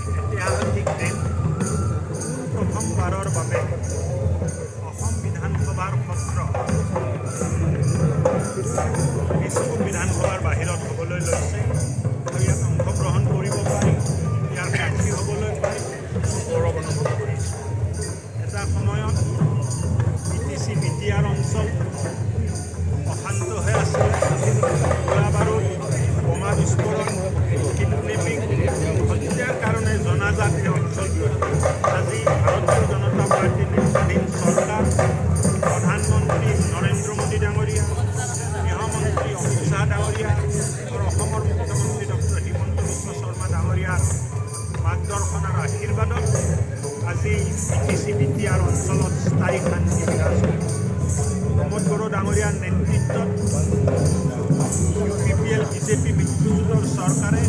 ঐতিহাসিক দিন প্ৰথমবাৰৰ বাবে অসম বিধানসভাৰ সত্ৰ বিস্কুট বিধানসভাৰ বাহিৰত হ'বলৈ লৈছে আৰু ইয়াত অংশগ্ৰহণ কৰিব পাৰি, ইয়াৰ সাক্ষী হ'বলৈ পাই গৌৰৱ অনুভৱ কৰিছোঁ। এটা সময়ত BTC BTR অঞ্চল অশান্ত হৈ আছিল। গোলা বাৰুদ, বোমা বিস্ফোৰণ, কিডনেপিং, হত্যাৰ কাৰণে জনাজাত এই অঞ্চলটোত আজি ভাৰতীয় জনতা পাৰ্টীৰ নেতৃত্বাধীন চৰকাৰ, প্ৰধানমন্ত্ৰী নৰেন্দ্ৰ মোদী ডাঙৰীয়া, গৃহমন্ত্ৰী অমিত শ্বাহ ডাঙৰীয়া আৰু অসমৰ মুখ্যমন্ত্ৰী ডক্টৰ হিমন্ত বিশ্ব শৰ্মা ডাঙৰীয়াৰ মাৰ্গদৰ্শন আৰু আশীৰ্বাদত আজি BTC BTR অঞ্চলত স্থায়ী শান্তি বিৰাজ কৰিছে। প্ৰমোদ বড়ো ডাঙৰীয়াৰ নেতৃত্বত UPPL BJP মিত্ৰজোঁটৰ চৰকাৰে